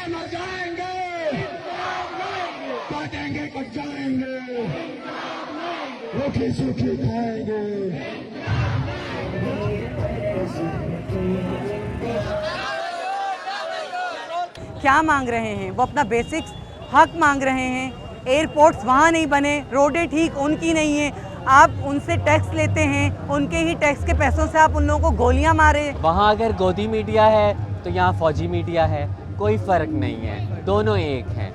मर जाएंगे, काटेंगे कट जाएंगे, रोटी सूखी खाएंगे। क्या मांग रहे हैं? वो अपना बेसिक्स हक मांग रहे हैं। एयरपोर्ट्स वहाँ नहीं बने, रोडें ठीक उनकी नहीं है, आप उनसे टैक्स लेते हैं, उनके ही टैक्स के पैसों से आप उन लोगों को गोलियां मारे। वहाँ अगर गोदी मीडिया है तो यहाँ फौजी मीडिया है, कोई फ़र्क नहीं है, दोनों एक हैं।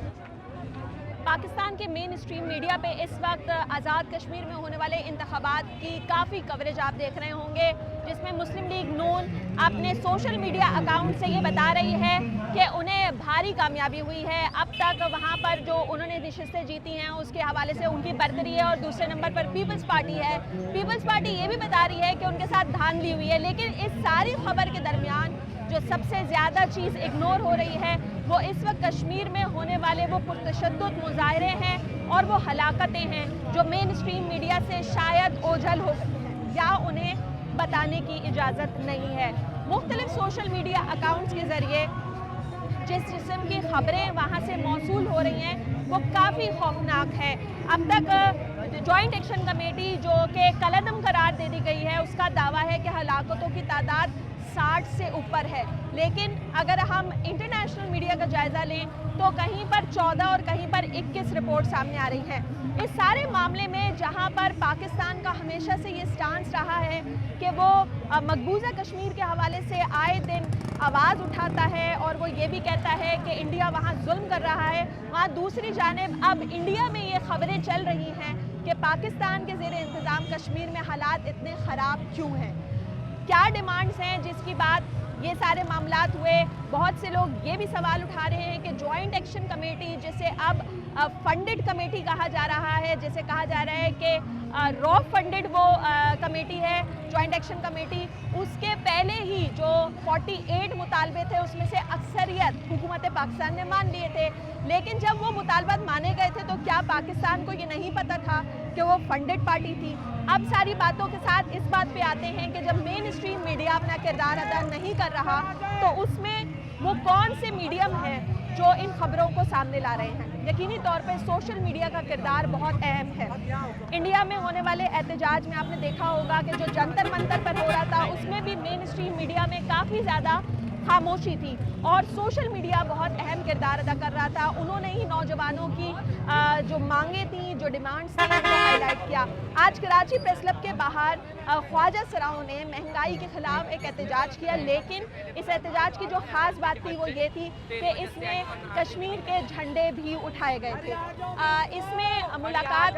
पाकिस्तान के मेन स्ट्रीम मीडिया पे इस वक्त आज़ाद कश्मीर में होने वाले इंतखाबात की काफ़ी कवरेज आप देख रहे होंगे, जिसमें मुस्लिम लीग नून अपने सोशल मीडिया अकाउंट से ये बता रही है कि उन्हें भारी कामयाबी हुई है। अब तक वहाँ पर जो उन्होंने नशिस्तें जीती हैं उसके हवाले से उनकी बरतरी है, और दूसरे नंबर पर पीपल्स पार्टी है। पीपल्स पार्टी ये भी बता रही है कि उनके साथ धांधली हुई है। लेकिन इस सारी खबर के दरमियान जो सबसे ज़्यादा चीज़ इग्नोर हो रही है वो इस वक्त कश्मीर में होने वाले वो पुरतशद्दुद मुजाहरे हैं और वो हलाकतें हैं जो मेन स्ट्रीम मीडिया से शायद ओझल हो गई हैं या उन्हें बताने की इजाज़त नहीं है। मुख्तलिफ सोशल मीडिया अकाउंट्स के ज़रिए जिस किस्म की खबरें वहाँ से मौसूल हो रही हैं वो काफ़ी खौफनाक है। अब तक जॉइंट एक्शन कमेटी जो कि कलअदम करार दे दी गई है उसका दावा है कि हलाकतों की तादाद 60 से ऊपर है, लेकिन अगर हम इंटरनेशनल मीडिया का जायज़ा लें तो कहीं पर 14 और कहीं पर 21 रिपोर्ट सामने आ रही हैं। इस सारे मामले में जहां पर पाकिस्तान का हमेशा से ये स्टांस रहा है कि वो मकबूजा कश्मीर के हवाले से आए दिन आवाज़ उठाता है और वो ये भी कहता है कि इंडिया वहाँ जुल्म कर रहा है, वहाँ दूसरी जानिब अब इंडिया में ये खबरें चल रही हैं कि पाकिस्तान के ज़ेर इंतज़ाम कश्मीर में हालात इतने ख़राब क्यों हैं, क्या डिमांड्स हैं जिसकी बात ये सारे मामलात हुए। बहुत से लोग ये भी सवाल उठा रहे हैं कि जॉइंट एक्शन कमेटी जिसे अब फंडेड कमेटी कहा जा रहा है, जिसे कहा जा रहा है कि रॉ फंडेड वो कमेटी है जॉइंट एक्शन कमेटी, उसके पहले ही जो 48 मुतालबे थे उसमें से अक्सरियत हुकूमत पाकिस्तान ने मान लिए थे। लेकिन जब वो मुतालबात माने गए थे तो क्या पाकिस्तान को ये नहीं पता था कि वो फंडेड पार्टी थी? अब सारी बातों के साथ इस बात पे आते हैं कि जब मेन स्ट्रीम मीडिया अपना किरदार अदा नहीं कर रहा तो उसमें वो कौन से मीडियम हैं जो इन खबरों को सामने ला रहे हैं। यकीनी तौर पे सोशल मीडिया का किरदार बहुत अहम है। इंडिया में होने वाले एहतजाज में आपने देखा होगा कि जो जंतर मंतर पर हो रहा था उसमें भी मेन स्ट्रीम मीडिया में काफ़ी ज़्यादा खामोशी थी और सोशल मीडिया बहुत अहम किरदार अदा कर रहा था। उन्होंने ही नौजवानों की जो मांगे थी, जो डिमांड्स थी उनको हाईलाइट किया। आज कराची प्रेस क्लब के बाहर ख्वाजा सराओं ने महंगाई के खिलाफ एक एहतजाज किया, लेकिन इस एहतजाज की जो ख़ास बात थी वो ये थी कि इसमें कश्मीर के झंडे भी उठाए गए थे। इसमें मुलाकात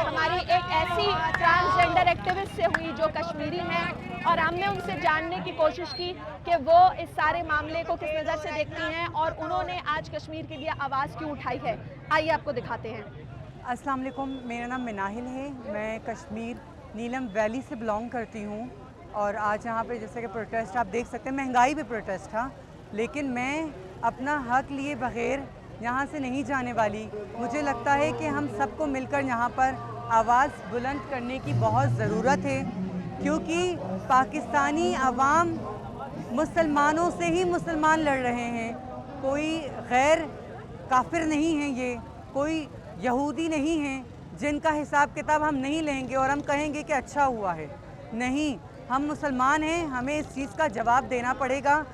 हमारी एक ऐसी ट्रांसजेंडर एक्टिविस्ट से हुई जो कश्मीरी हैं और हमने उनसे जानने की कोशिश की कि वो इस सारे मामले को किस नज़र से देखती हैं और उन्होंने आज कश्मीर के लिए आवाज़ क्यों उठाई है। आइए आपको दिखाते हैं। अस्सलाम वालेकुम, मेरा नाम मिनाहिल है, मैं कश्मीर नीलम वैली से बिलोंग करती हूँ और आज यहाँ पे जैसे कि प्रोटेस्ट आप देख सकते हैं, महंगाई पे प्रोटेस्ट था, लेकिन मैं अपना हक लिए बग़ैर यहाँ से नहीं जाने वाली। मुझे लगता है कि हम सबको मिलकर यहाँ पर आवाज़ बुलंद करने की बहुत ज़रूरत है, क्योंकि पाकिस्तानी अवाम मुसलमानों से ही मुसलमान लड़ रहे हैं। कोई गैर काफिर नहीं है, ये कोई यहूदी नहीं है जिनका हिसाब किताब हम नहीं लेंगे और हम कहेंगे कि अच्छा हुआ है। नहीं, हम मुसलमान हैं, हमें इस चीज़ का जवाब देना पड़ेगा।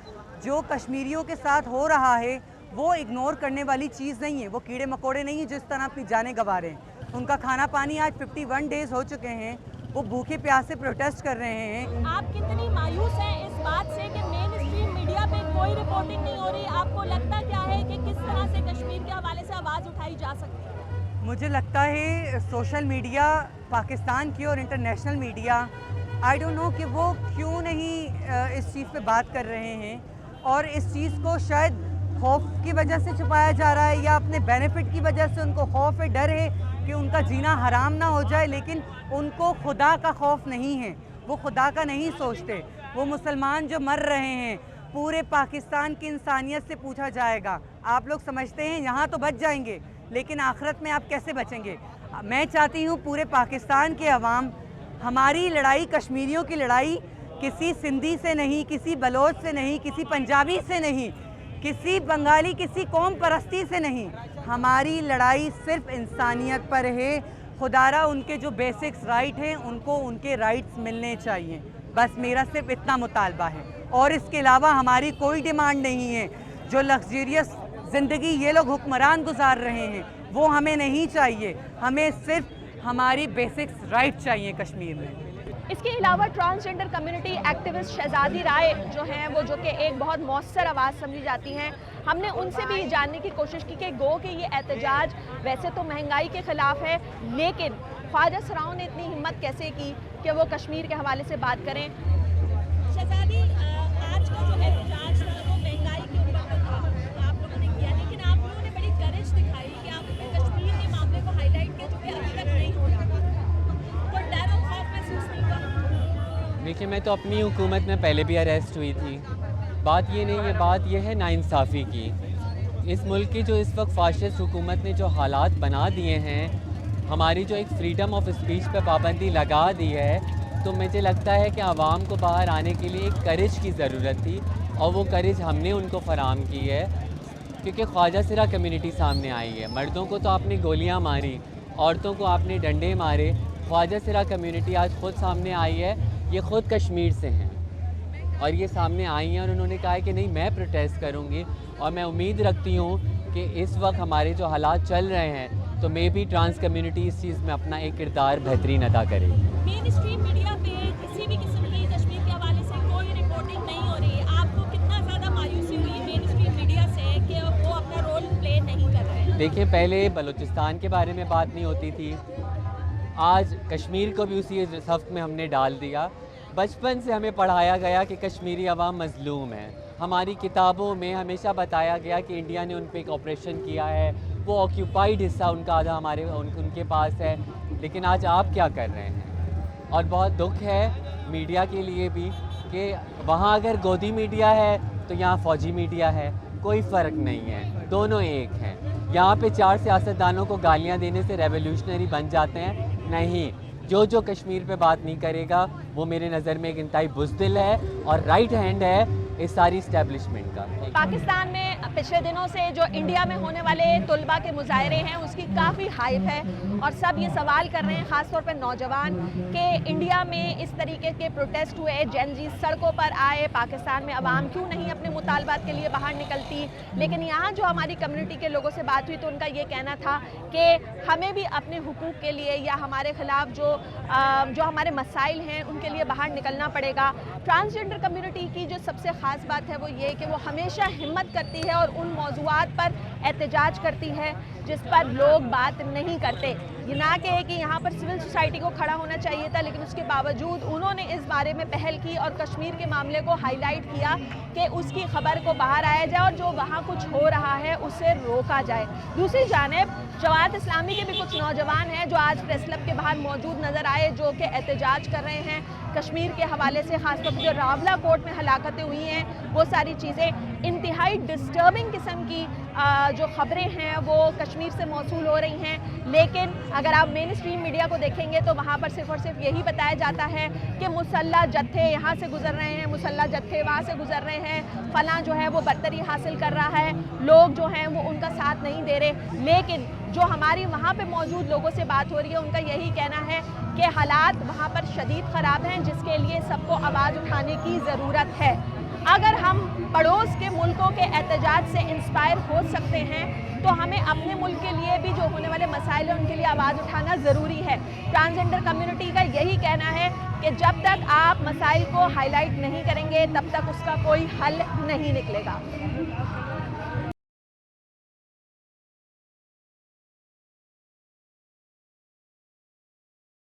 जो कश्मीरियों के साथ हो रहा है वो इग्नोर करने वाली चीज़ नहीं है, वो कीड़े मकोड़े नहीं हैं जिस तरह अपनी जानें गंवा रहे हैं। उनका खाना पानी आज 51 डेज़ हो चुके हैं, वो भूखे प्यासे प्रोटेस्ट कर रहे हैं। आप कितनी मायूस हैं इस बात से कि मेन स्ट्रीम मीडिया पे कोई रिपोर्टिंग नहीं हो रही? आपको लगता क्या है कि किस तरह से कश्मीर के हवाले से आवाज़ उठाई जा सकती है? मुझे लगता है सोशल मीडिया पाकिस्तान की और international media, I don't know कि वो क्यों नहीं इस चीज़ पे बात कर रहे हैं और इस चीज़ को शायद खौफ की वजह से छुपाया जा रहा है या अपने बेनिफिट की वजह से उनको खौफ है, डर है कि उनका जीना हराम ना हो जाए। लेकिन उनको खुदा का खौफ नहीं है, वो खुदा का नहीं सोचते। वो मुसलमान जो मर रहे हैं, पूरे पाकिस्तान की इंसानियत से पूछा जाएगा। आप लोग समझते हैं यहाँ तो बच जाएंगे, लेकिन आखिरत में आप कैसे बचेंगे? मैं चाहती हूँ पूरे पाकिस्तान के अवाम, हमारी लड़ाई, कश्मीरियों की लड़ाई किसी सिंधी से नहीं, किसी बलोच से नहीं, किसी पंजाबी से नहीं, کسی بنگالی کسی قوم پرستی سے نہیں، ہماری لڑائی صرف انسانیت پر ہے. خدارہ ان کے جو بیسکس رائٹ ہیں ان کو ان کے رائٹس ملنے چاہیے، بس میرا صرف اتنا مطالبہ ہے. اور اس کے علاوہ ہماری کوئی ڈیمانڈ نہیں ہے. جو لگزریس زندگی یہ لوگ حکمران گزار رہے ہیں وہ ہمیں نہیں چاہیے، ہمیں صرف ہماری بیسکس رائٹ چاہیے کشمیر میں. اس کے علاوہ ٹرانسجنڈر کمیونٹی ایکٹیوسٹ شہزادی رائے جو ہیں وہ جو کہ ایک بہت مؤثر آواز سمجھی جاتی ہیں، ہم نے ان سے بھی جاننے کی کوشش کی کہ گو کہ یہ احتجاج ویسے تو مہنگائی کے خلاف ہے، لیکن خواجہ سراؤں نے اتنی ہمت کیسے کی کہ وہ کشمیر کے حوالے سے بات کریں. شہزادی، آج کا جو احتجاج تھا وہ مہنگائی کے اوپر تھا، آپ لوگوں نے کیا، لیکن آپ لوگوں نے بڑی کرج دکھائی کہ آپ نے کشمیر کے معاملے کو ہائی لائٹ کیا جو کہ ابھی تک نہیں ہو رہا. کوئی ڈر اور خوف محسوس نہیں ہوا؟ دیکھیے، میں تو اپنی حکومت میں پہلے بھی اریسٹ ہوئی تھی. بات یہ نہیں ہے، بات یہ ہے ناانصافی کی. اس ملک کی جو اس وقت فاشسٹ حکومت نے جو حالات بنا دیے ہیں، ہماری جو ایک فریڈم آف اسپیچ پہ پابندی لگا دی ہے، تو مجھے لگتا ہے کہ عوام کو باہر آنے کے لیے ایک کرج کی ضرورت تھی، اور وہ کرج ہم نے ان کو فراہم کی ہے. کیونکہ خواجہ سرا کمیونٹی سامنے آئی ہے. مردوں کو تو آپ نے گولیاں ماری، عورتوں کو آپ نے ڈنڈے مارے. خواجہ سرا کمیونٹی آج خود سامنے آئی ہے. یہ خود کشمیر سے ہیں اور یہ سامنے آئی ہیں، اور انہوں نے کہا ہے کہ نہیں، میں پروٹیسٹ کروں گی. اور میں امید رکھتی ہوں کہ اس وقت ہمارے جو حالات چل رہے ہیں تو مے بی ٹرانس کمیونٹی اس چیز میں اپنا ایک کردار بہترین ادا کرے. مین اسٹریم میڈیا پہ کسی بھی قسم کی کشمیر کے حوالے سے کوئی رپورٹنگ نہیں ہو رہی ہے. آپ کو کتنا زیادہ مایوسی ہوئی مین اسٹریم میڈیا سے کہ وہ اپنا رول پلے نہیں کر رہے ہیں؟ دیکھیں، پہلے بلوچستان کے بارے میں بات نہیں ہوتی تھی، آج کشمیر کو بھی اسی صف میں ہم نے ڈال دیا. بچپن سے ہمیں پڑھایا گیا کہ کشمیری عوام مظلوم ہے. ہماری کتابوں میں ہمیشہ بتایا گیا کہ انڈیا نے ان پہ ایک آپریشن کیا ہے، وہ آکیوپائڈ حصہ ان کا آدھا ان کے پاس ہے. لیکن آج آپ کیا کر رہے ہیں؟ اور بہت دکھ ہے میڈیا کے لیے بھی کہ وہاں اگر گودی میڈیا ہے تو یہاں فوجی میڈیا ہے. کوئی فرق نہیں ہے، دونوں ایک ہیں. یہاں پہ 4 سیاستدانوں کو گالیاں دینے سے ریولیوشنری بن جاتے ہیں؟ نہیں. جو کشمیر پہ بات نہیں کرے گا وہ میرے نظر میں ایک انتہائی بزدل ہے اور رائٹ ہینڈ ہے اس ساری اسٹیبلشمنٹ کا. پاکستان میں پچھلے دنوں سے جو انڈیا میں ہونے والے طلباء کے مظاہرے ہیں اس کی کافی ہائپ ہے، اور سب یہ سوال کر رہے ہیں، خاص طور پہ نوجوان، کہ انڈیا میں اس طریقے کے پروٹیسٹ ہوئے، جین زی سڑکوں پر آئے، پاکستان میں عوام کیوں نہیں اپنے مطالبات کے لیے باہر نکلتی. لیکن یہاں جو ہماری کمیونٹی کے لوگوں سے بات ہوئی تو ان کا یہ کہنا تھا کہ ہمیں بھی اپنے حقوق کے لیے یا ہمارے خلاف جو ہمارے مسائل ہیں ان کے لیے باہر نکلنا پڑے گا. ٹرانسجنڈر کمیونٹی کی جو سب سے خاص بات ہے وہ یہ کہ وہ ہمیشہ ہمت کرتی ہے اور ان موضوعات پر احتجاج کرتی ہے جس پر لوگ بات نہیں کرتے. یہ نہ کہ یہاں پر سول سوسائٹی کو کھڑا ہونا چاہیے تھا، لیکن اس کے باوجود انہوں نے اس بارے میں پہل کی اور کشمیر کے معاملے کو ہائی لائٹ کیا کہ اس کی خبر کو باہر آیا جائے اور جو وہاں کچھ ہو رہا ہے اسے روکا جائے. دوسری جانب جماعت اسلامی کے بھی کچھ نوجوان ہیں جو آج پریس کلب کے باہر موجود نظر آئے، جو کہ احتجاج کر رہے ہیں کشمیر کے حوالے سے، خاص طور پر جو راولہ کورٹ میں ہلاکتیں ہوئی ہیں وہ ساری چیزیں انتہائی ڈسٹربنگ قسم کی جو خبریں ہیں وہ کشمیر سے موصول ہو رہی ہیں. لیکن اگر آپ مین اسٹریم میڈیا کو دیکھیں گے تو وہاں پر صرف اور صرف یہی بتایا جاتا ہے کہ مسلح جتھے یہاں سے گزر رہے ہیں، مسلح جتھے وہاں سے گزر رہے ہیں، فلاں جو ہے وہ برتری حاصل کر رہا ہے، لوگ جو ہیں وہ ان کا ساتھ نہیں دے رہے. لیکن جو ہماری وہاں پہ موجود لوگوں سے بات ہو رہی ہے ان کا یہی کہنا ہے کہ حالات وہاں پر شدید خراب ہیں، جس کے لیے سب کو آواز اٹھانے کی ضرورت ہے. اگر ہم پڑوس کے ملکوں کے احتجاج سے انسپائر ہو سکتے ہیں تو ہمیں اپنے ملک کے لیے بھی جو ہونے والے مسائل ہیں ان کے لیے آواز اٹھانا ضروری ہے. ٹرانسجنڈر کمیونٹی کا یہی کہنا ہے کہ جب تک آپ مسائل کو ہائی لائٹ نہیں کریں گے تب تک اس کا کوئی حل نہیں نکلے گا.